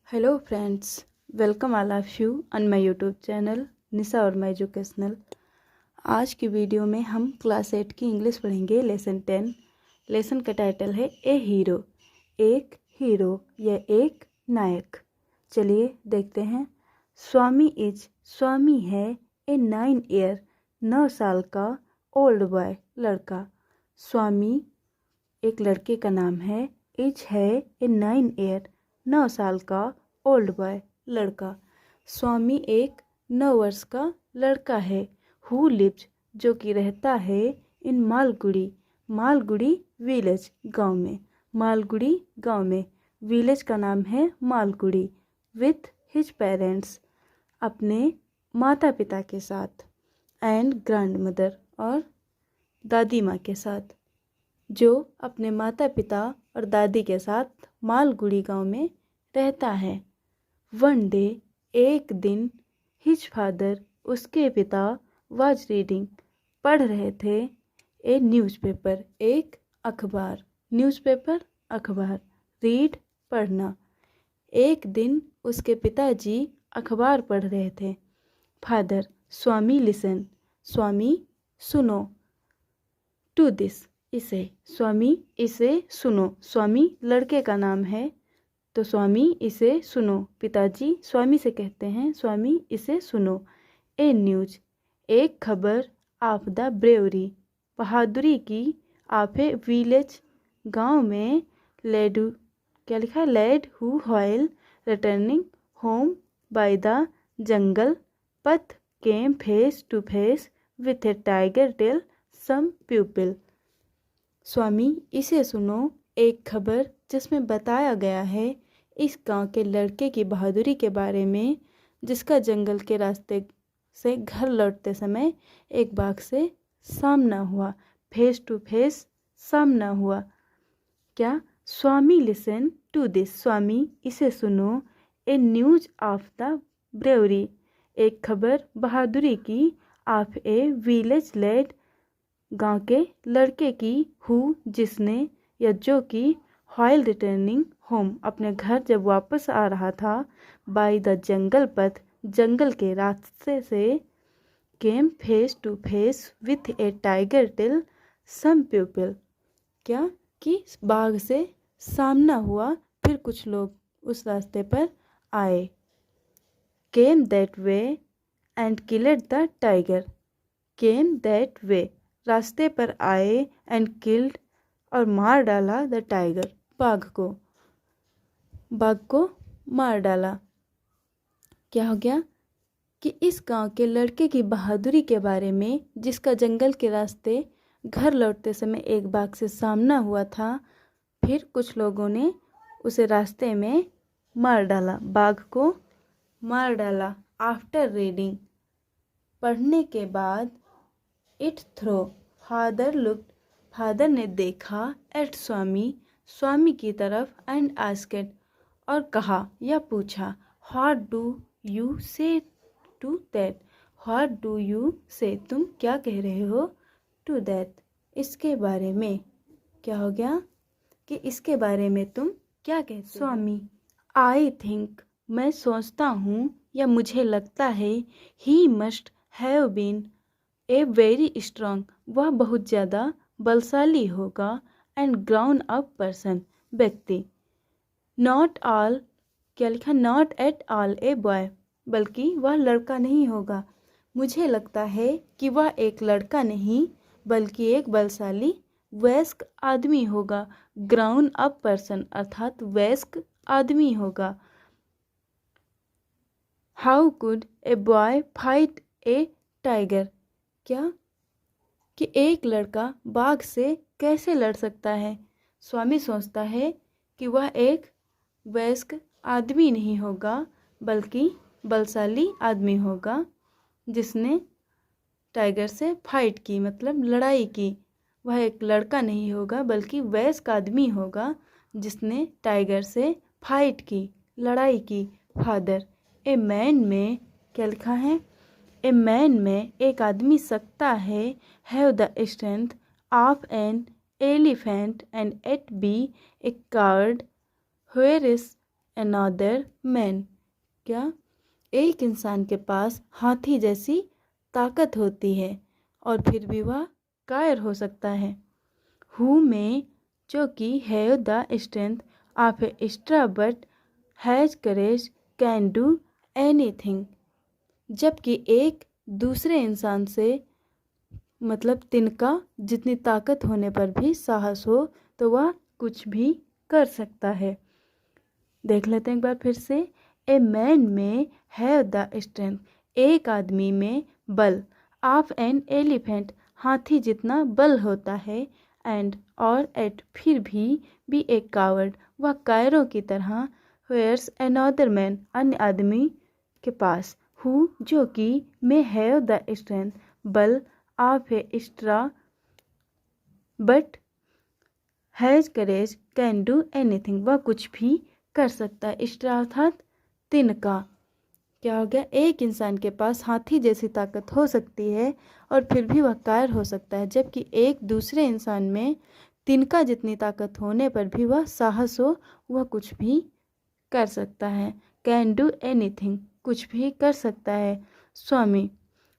Hello friends, welcome all of you on my YouTube channel Nisha और my educational. आज की video में हम क्लास 8 की इंग्लिश पढ़ेंगे। लेसन 10। लेसन का टाइटल है ए हीरो। एक हीरो या एक नायक। चलिए देखते हैं। स्वामी है ए 9 ईयर 9 साल का ओल्ड बॉय लड़का। स्वामी एक लड़के का नाम है। इज है ए 9 ईयर 9 साल का ओल्ड बॉय लड़का। स्वामी एक 9 वर्ष का लड़का है। हु लिव्स जो कि रहता है इन मालगुड़ी विलेज गांव में। मालगुड़ी गांव में विलेज का नाम है मालगुड़ी। विथ हिज पेरेंट्स अपने माता पिता के साथ। एंड ग्रैंड मदर और दादी माँ के साथ। जो अपने माता पिता और दादी के साथ मालगुड़ी गांव में रहता है। वन डे एक दिन हिज फादर उसके पिता वाज रीडिंग पढ़ रहे थे ए न्यूज़पेपर एक अखबार। न्यूज़पेपर अखबार। रीड पढ़ना। एक दिन उसके पिताजी अखबार पढ़ रहे थे। फादर स्वामी लिसन स्वामी सुनो टू दिस इसे। स्वामी इसे सुनो। स्वामी लड़के का नाम है तो स्वामी इसे सुनो। पिताजी स्वामी से कहते हैं स्वामी इसे सुनो। ए न्यूज एक खबर। ऑफ द ब्रेवरी बहादुरी की। ऑफ ए विलेज गांव में। लेड क्या लिखा है? Lad who while returning home by the jungle path came face to face with a tiger tell some people. Swami इसे सुनो एक खबर जिसमें बताया गया है इस गांव के लड़के की बहादुरी के बारे में, जिसका जंगल के रास्ते से घर लौटते समय एक बाघ से सामना हुआ। फेस टू फेस सामना हुआ। क्या? स्वामी लिसन टू दिस स्वामी इसे सुनो। ए न्यूज ऑफ द ब्रेवरी एक खबर बहादुरी की। ऑफ ए विलेज लेड गांव के लड़के की। हु जिसने या जो कि व्हाइल रिटर्निंग होम अपने घर जब वापस आ रहा था। बाय द जंगल पथ जंगल के रास्ते से। Came face to face with a tiger till some people क्या कि बाघ से सामना हुआ फिर कुछ लोग उस रास्ते पर आए। Came that way and killed the tiger. Came that way रास्ते पर आए एंड किल्ड और मार डाला द टाइगर बाघ को। बाघ को मार डाला। क्या हो गया कि इस गांव के लड़के की बहादुरी के बारे में, जिसका जंगल के रास्ते घर लौटते समय एक बाघ से सामना हुआ था, फिर कुछ लोगों ने उसे रास्ते में मार डाला। बाघ को मार डाला। आफ्टर रीडिंग पढ़ने के बाद। It throw father looked father ने देखा। एट स्वामी की तरफ। एंड आस्क्ड और कहा या पूछा। What do you say to that what do you say तुम क्या कह रहे हो। टू दैट इसके बारे में। क्या हो गया कि इसके बारे में तुम क्या कहते हो। स्वामी आई थिंक मैं सोचता हूँ या मुझे लगता है। He must have been a very strong वह बहुत ज़्यादा बलशाली होगा। एंड ग्राउंड अप पर्सन व्यक्ति। नॉट ऑल क्या लिखा? Not at all a boy बल्कि वह लड़का नहीं होगा। मुझे लगता है कि वह एक लड़का नहीं बल्कि एक बलशाली वयस्क आदमी होगा। ग्राउंड अप पर्सन अर्थात वयस्क आदमी होगा। How could a boy fight A tiger क्या कि एक लड़का बाघ से कैसे लड़ सकता है। स्वामी सोचता है कि वह एक वयस्क आदमी नहीं होगा बल्कि बलशाली आदमी होगा जिसने टाइगर से फाइट की मतलब लड़ाई की। वह एक लड़का नहीं होगा बल्कि वयस्क आदमी होगा जिसने टाइगर से फाइट की लड़ाई की। फादर ए मैन में क्या लिखा है? ए मैन में एक आदमी सकता है। Have the strength of an elephant and yet be a coward where is another man। क्या एक इंसान के पास हाथी जैसी ताकत होती है और फिर भी वह कायर हो सकता है। हु में जो कि have the strength of A extra but has courage can do anything. जबकि एक दूसरे इंसान से मतलब तिनका जितनी ताकत होने पर भी साहस हो तो वह कुछ भी कर सकता है। देख लेते हैं एक बार फिर से। ए मैन में हैव द स्ट्रेंथ, एक आदमी में बल, ऑफ एन एलिफेंट, हाथी जितना बल होता है, एंड और एट फिर भी एक कावर्ड, वह कायरों की तरह, वेयर्स अनदर मैन, अन्य आदमी के पास, हु जो कि में हैव द स्ट्रेंथ, बल, of A extra but has courage can do anything, वह कुछ भी कर सकता है। एक्स्ट्रा अर्थात तिनका। क्या हो गया, एक इंसान के पास हाथी जैसी ताकत हो सकती है और फिर भी वह कायर हो सकता है, जबकि एक दूसरे इंसान में तिनका जितनी ताकत होने पर भी वह साहस हो, वह कुछ भी कर सकता है। कैन डू एनीथिंग, कुछ भी कर सकता है। Swami,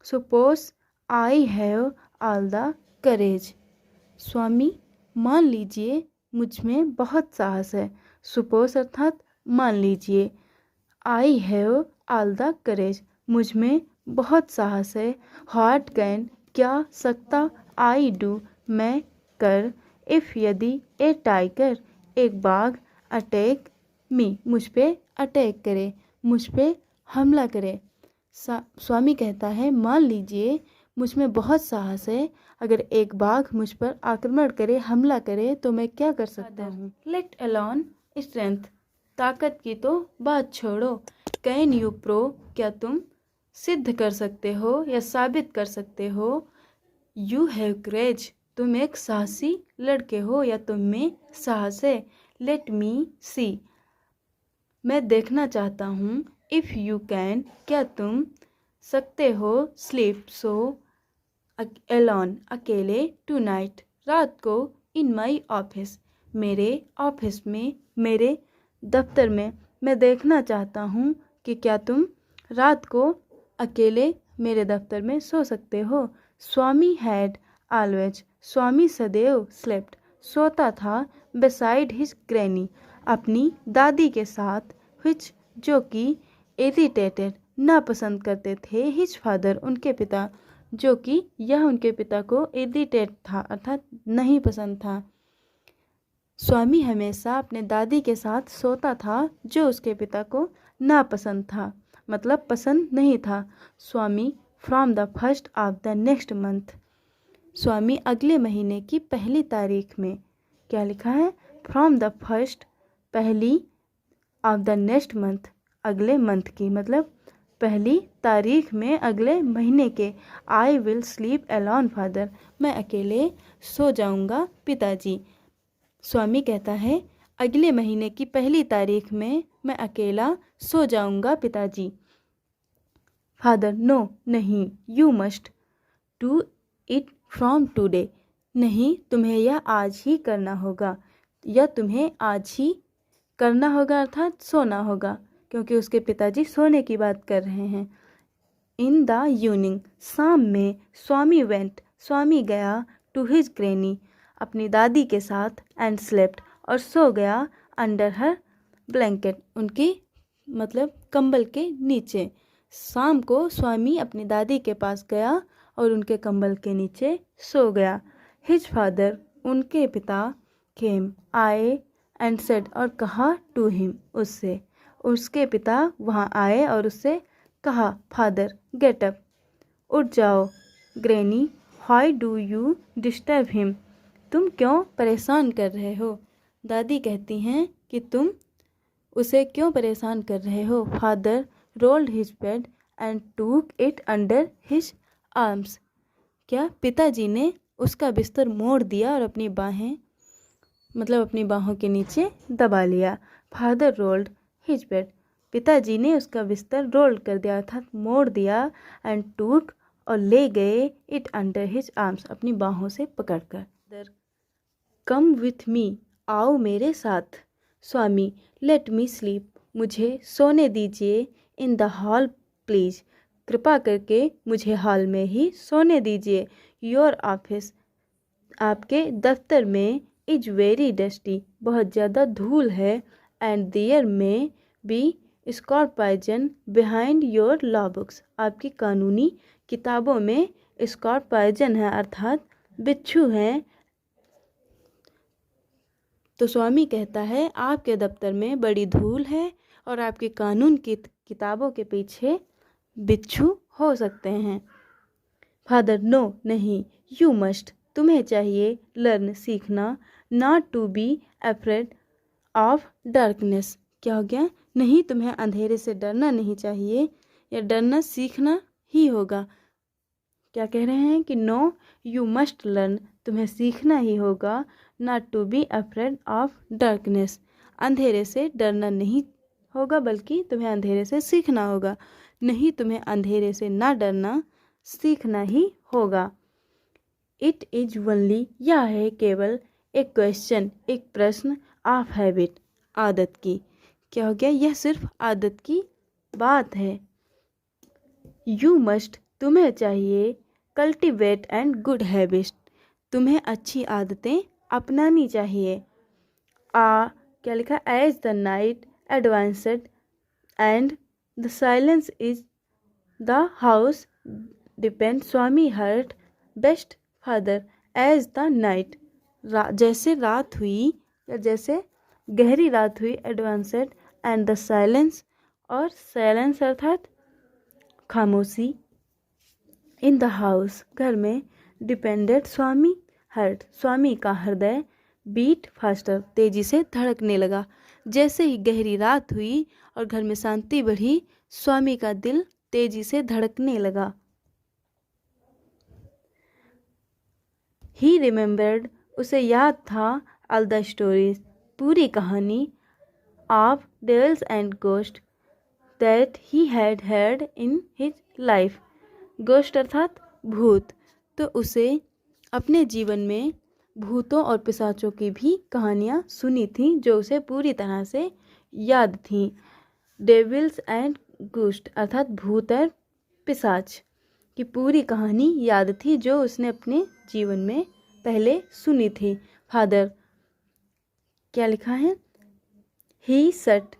suppose I have all the courage. Swami, मान लीजिए मुझ में बहुत साहस है। सपोज अर्थात मान लीजिए। आई हैव ऑल द करेज, मुझ में बहुत साहस है। व्हाट कैन, क्या सकता, आई डू, मैं कर, इफ़ यदि, ए टाइगर, एक बाघ, अटैक मी, मुझ पे अटैक करे, मुझ पे हमला करे। स्वामी कहता है मान लीजिए मुझ में बहुत साहस है, अगर एक बाघ मुझ पर आक्रमण करे, हमला करे तो मैं क्या कर सकता हूँ। लेट अलोन स्ट्रेंथ, ताकत की तो बात छोड़ो। कैन यू प्रो, क्या तुम सिद्ध कर सकते हो या साबित कर सकते हो। यू हैव करेज, तुम एक साहसी लड़के हो या तुम में साहस है। लेट मी सी, मैं देखना चाहता हूँ। इफ़ यू कैन, क्या तुम सकते हो। स्लीप, सो, एलोन, अकेले, टू नाइट, रात को, इन माई ऑफिस, मेरे ऑफिस में, मेरे दफ्तर में। मैं देखना चाहता हूँ कि क्या तुम रात को अकेले मेरे दफ्तर में सो सकते हो। स्वामी हैड ऑलवेज, स्वामी सदैव, स्लेप्ट, सोता था, बिसाइड हिज ग्रैनी, अपनी दादी के साथ, विच जो कि इरिटेटेड, नापसंद करते थे, हिज फादर, उनके पिता, जो कि यह उनके पिता को इरिटेट था अर्थात नहीं पसंद था। स्वामी हमेशा अपने दादी के साथ सोता था जो उसके पिता को नापसंद था, मतलब पसंद नहीं था। Swami from the first of the next month, Swami अगले महीने की पहली तारीख में। क्या लिखा है, फ्रॉम द फर्स्ट, पहली, ऑफ द नेक्स्ट मंथ, अगले मंथ की, मतलब पहली तारीख में अगले महीने के। I will sleep alone father, मैं अकेले सो जाऊंगा पिताजी। स्वामी कहता है अगले महीने की पहली तारीख में मैं अकेला सो जाऊंगा पिताजी। फादर, नो, नहीं, you must do it from today, नहीं, तुम्हें यह आज ही करना होगा, या तुम्हें आज ही करना होगा अर्थात सोना होगा, क्योंकि उसके पिताजी सोने की बात कर रहे हैं। इन द इवनिंग, शाम में, स्वामी वेंट, स्वामी गया, टू हिज ग्रैनी, अपनी दादी के साथ, एंड स्लेप्ट, और सो गया, अंडर हर ब्लैंकेट, उनकी मतलब कंबल के नीचे। शाम को स्वामी अपनी दादी के पास गया और उनके कंबल के नीचे सो गया। हिज फादर, उनके पिता, केम, आए, एंड सेड, और कहा, टू हिम, उससे, उसके पिता वहाँ आए और उससे कहा, फादर, गेट अप, उठ जाओ। Granny, why do you disturb him, तुम क्यों परेशान कर रहे हो। दादी कहती हैं कि तुम उसे क्यों परेशान कर रहे हो। Father rolled his bed and टूक इट अंडर हिज आर्म्स, क्या पिताजी ने उसका बिस्तर मोड़ दिया और अपनी बाहें मतलब अपनी बाहों के नीचे दबा लिया। फादर रोल्ड हिज बेड, पिताजी ने उसका बिस्तर रोल कर दिया अर्थात मोड़ दिया, एंड टूक, और ले गए, इट अंडर हिज आर्म्स, अपनी बाहों से पकड़कर। कम विथ मी, आओ मेरे साथ। स्वामी, लेट मी स्लीप, मुझे सोने दीजिए। इन द हॉल प्लीज़, कृपा करके मुझे हॉल में ही सोने दीजिए। योर ऑफिस, आपके दफ्तर में, इज वेरी डस्टी, बहुत ज़्यादा धूल है। And there may be scorpions behind your law books, आपकी कानूनी किताबों में स्कॉर्पाइजन है अर्थात बिच्छू हैं। तो स्वामी कहता है आपके दफ्तर में बड़ी धूल है और आपकी कानून की किताबों के पीछे बिच्छू हो सकते हैं। फादर, नो, नहीं। यू मस्ट, तुम्हें चाहिए। लर्न, सीखना। Not to be afraid of darkness, क्या हो गया? नहीं, तुम्हें अंधेरे से डरना नहीं चाहिए, या डरना सीखना ही होगा। क्या कह रहे हैं कि नो, यू मस्ट लर्न, तुम्हें सीखना ही होगा। Not to be afraid of darkness, अंधेरे से डरना नहीं होगा बल्कि तुम्हें अंधेरे से सीखना होगा। नहीं, तुम्हें अंधेरे से ना डरना, सीखना ही होगा। इट इज ओनली, यह है केवल, एक क्वेश्चन, एक प्रश्न, ऑफ हैबिट, आदत की। क्या हो गया? यह सिर्फ आदत की बात है। यू मस्ट, तुम्हें चाहिए। कल्टिवेट एंड गुड हैबिट्स, तुम्हें अच्छी आदतें अपनानी चाहिए। क्या लिखा? As the night advanced and the silence is the house deepened, Swami hurt best father. As the night, जैसे रात हुई या जैसे गहरी रात हुई, एडवांसड एंड द साइलेंस, और साइलेंस अर्थात खामोशी, इन द हाउस, घर में, डिपेंडेड, स्वामी हर्ट, स्वामी का हृदय, बीट फास्टर, तेजी से धड़कने लगा। जैसे ही गहरी रात हुई और घर में शांति बढ़ी, स्वामी का दिल तेजी से धड़कने लगा। ही रिमेंबर्ड, उसे याद था, ऑल द स्टोरीज, पूरी कहानी, of devils and ghost that he had heard in his life, ghost अर्थात भूत। तो उसे अपने जीवन में भूतों और पिशाचों की भी कहानियाँ सुनी थीं जो उसे पूरी तरह से याद थीं। डेविल्स एंड गोस्ट अर्थात भूत और पिशाच की पूरी कहानी याद थी जो उसने अपने जीवन में पहले सुनी थी। फादर, क्या लिखा है? He shut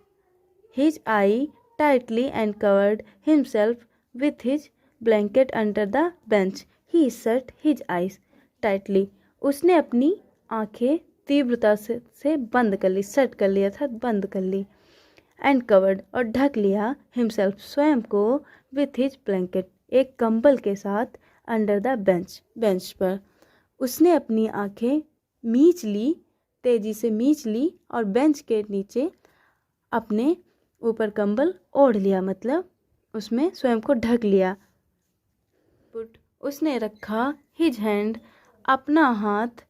his eyes tightly and covered himself with his blanket under the bench. He shut his eyes tightly, उसने अपनी आंखें तीव्रता से बंद कर ली, सट कर लिया था, बंद कर ली। एंड कवर्ड, और ढक लिया, हिमसेल्फ, स्वयं को, विथ हिज ब्लैंकेट, एक कंबल के साथ, अंडर द बेंच, बेंच पर। उसने अपनी आंखें मींच ली, तेजी से मींच ली, और बेंच के नीचे अपने ऊपर कंबल ओढ़ लिया, मतलब उसमें स्वयं को ढक लिया। पुट, उसने रखा, हिज हैंड, अपना हाथ,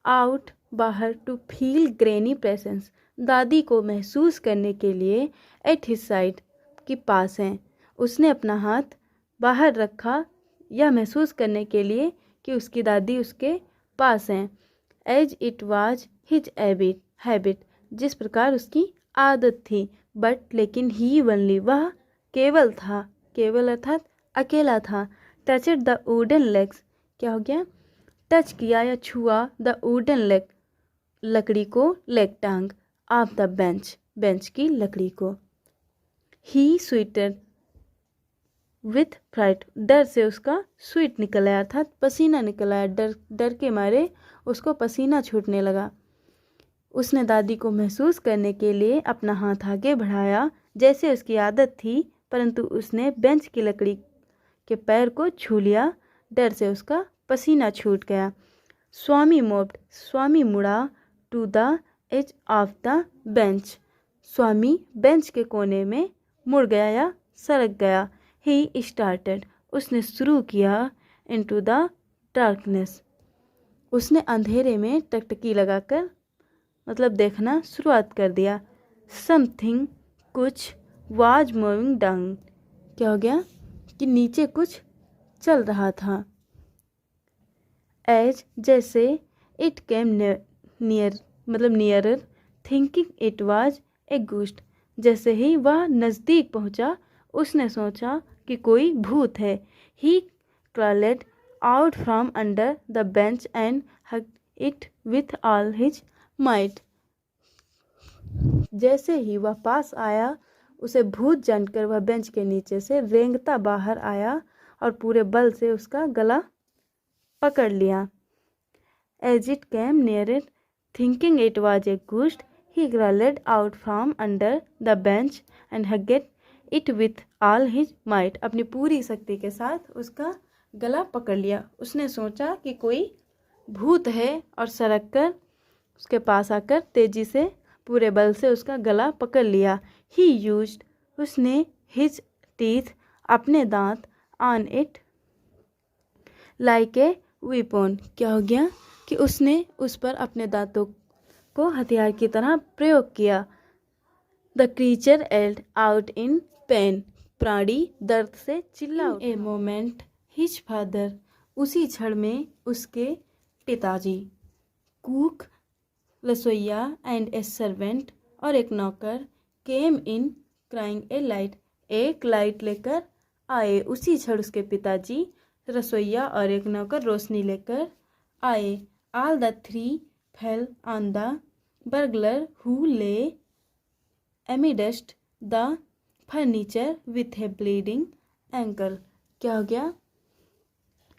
आउट, बाहर, टू फील ग्रेनी प्रेजेंस, दादी को महसूस करने के लिए, एट हिज साइड, की पास हैं। उसने अपना हाथ बाहर रखा यह महसूस करने के लिए कि उसकी दादी उसके पास हैं। As it was his habit, जिस प्रकार उसकी आदत थी। बट, लेकिन, ही ओनली, वह केवल था, केवल अर्थात अकेला था। टचड द वुडन लेग्स, क्या हो गया? टच किया या छुआ, द वुडन लेग, लकड़ी को, लेग टांग, ऑफ द बेंच, बेंच की लकड़ी को। ही स्वेटेड विथ फ्राइट, डर से उसका स्वेट निकल आया अर्थात पसीना निकल आया, डर के मारे उसको पसीना छूटने लगा। उसने दादी को महसूस करने के लिए अपना हाथ आगे बढ़ाया जैसे उसकी आदत थी, परंतु उसने बेंच की लकड़ी के पैर को छू लिया, डर से उसका पसीना छूट गया। स्वामी मूव्ड, स्वामी मुड़ा, to the edge of the bench, Swami bench के कोने में मुड़ गया या सरक गया। ही स्टार्टेड, उसने शुरू किया, इनटू द डार्कनेस, उसने अंधेरे में टकटकी लगाकर मतलब देखना शुरुआत कर दिया। समथिंग, कुछ, वाज मूविंग डाउन, क्या हो गया कि नीचे कुछ चल रहा था। एज, जैसे, इट केम नियर, मतलब nearer, thinking it was a ghost, जैसे ही वह नज़दीक पहुंचा उसने सोचा कि कोई भूत है। ही crawled out from under the bench and hugged it with all his might. जैसे ही वह पास आया उसे भूत जानकर वह बेंच के नीचे से रेंगता बाहर आया और पूरे बल से उसका गला पकड़ लिया। As it came nearer, thinking it was a ghost, he crawled out from under the bench and hugged it with all his might. अपनी पूरी शक्ति के साथ उसका गला पकड़ लिया। उसने सोचा कि कोई भूत है और सरक कर उसके पास आकर तेजी से पूरे बल से उसका गला पकड़ लिया। He used, उसने his teeth, अपने दांत, on it like a weapon. क्या हो गया कि उसने उस पर अपने दांतों को हथियार की तरह प्रयोग किया। The creature yelled out in pain. प्राणी दर्द से चिल्ला उठा। A moment, his father, उसी क्षण में उसके पिताजी, cook, रसोइया, and a servant, और एक नौकर, came in crying a light, एक लाइट लेकर आए। उसी क्षण उसके पिताजी, रसोइया और एक नौकर रोशनी लेकर आए। All the three fell on the burglar who lay amidst the furniture with a bleeding ankle. क्या हो गया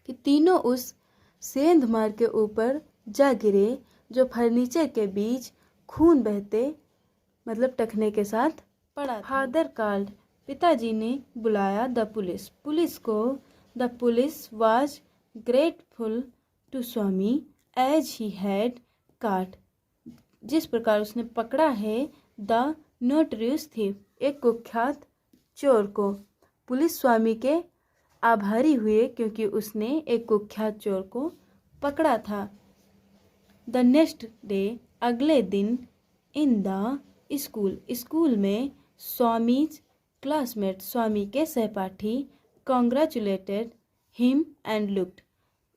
कि तीनों उस सेंधमार के ऊपर जा गिरे जो फर्नीचर के बीच खून बहते मतलब टखने के साथ पड़ा। फादर कॉल्ड, पिताजी ने बुलाया द पुलिस, पुलिस को। The police was grateful to Swami as he had caught, जिस प्रकार उसने पकड़ा है द नोटरियस थीफ, एक कुख्यात चोर को। पुलिस स्वामी के आभारी हुए क्योंकि उसने एक कुख्यात चोर को पकड़ा था। द नेक्स्ट डे, अगले दिन, इन द स्कूल, स्कूल में, स्वामीज क्लासमेट, स्वामी के सहपाठी, कॉन्ग्रेचुलेटेड हिम एंड लुक्ड,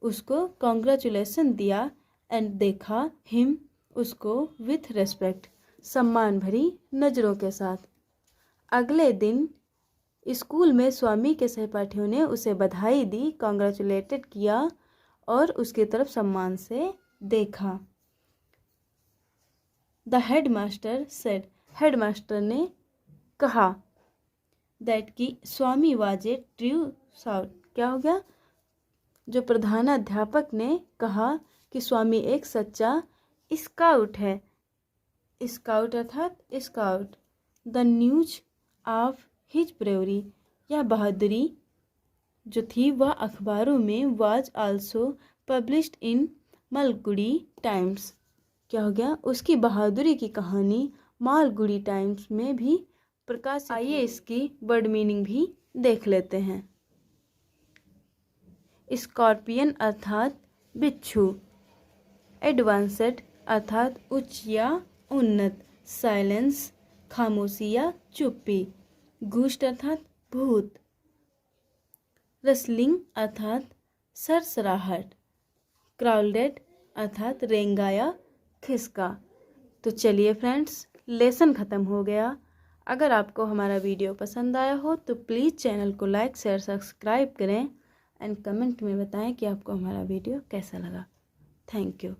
उसको कॉन्ग्रेचुलेसन दिया, एंड देखा, हिम, उसको, विथ रेस्पेक्ट, सम्मान भरी नज़रों के साथ। अगले दिन स्कूल में स्वामी के सहपाठियों ने उसे बधाई दी, कॉन्ग्रेचुलेटेड किया और उसकी तरफ सम्मान से देखा। द हेडमास्टर सेड, हेडमास्टर ने कहा, दैट कि स्वामी वाज ए ट्रू स्काउट, क्या हो गया, जो प्रधानाध्यापक ने कहा कि स्वामी एक सच्चा स्काउट है। स्काउट अर्थात scout. The news of his bravery, यह बहादुरी जो थी वह अखबारों में was also published in Malgudi times, क्या हो गया, उसकी बहादुरी की कहानी मालगुडी टाइम्स में भी प्रकाशित। आइए इसकी वर्ड मीनिंग भी देख लेते हैं। स्कॉर्पियन अर्थात बिच्छू, एडवांस्ड अर्थात उच्च या उन्नत, साइलेंस खामोशी या चुप्पी, घुष्ट अर्थात भूत, रसलिंग अर्थात सरसराहट, क्राउडेड अर्थात रेंगा या खिसका। तो चलिए फ्रेंड्स, लेसन ख़त्म हो गया। अगर आपको हमारा वीडियो पसंद आया हो तो प्लीज़ चैनल को लाइक शेयर सब्सक्राइब करें एंड कमेंट में बताएं कि आपको हमारा वीडियो कैसा लगा। Thank you.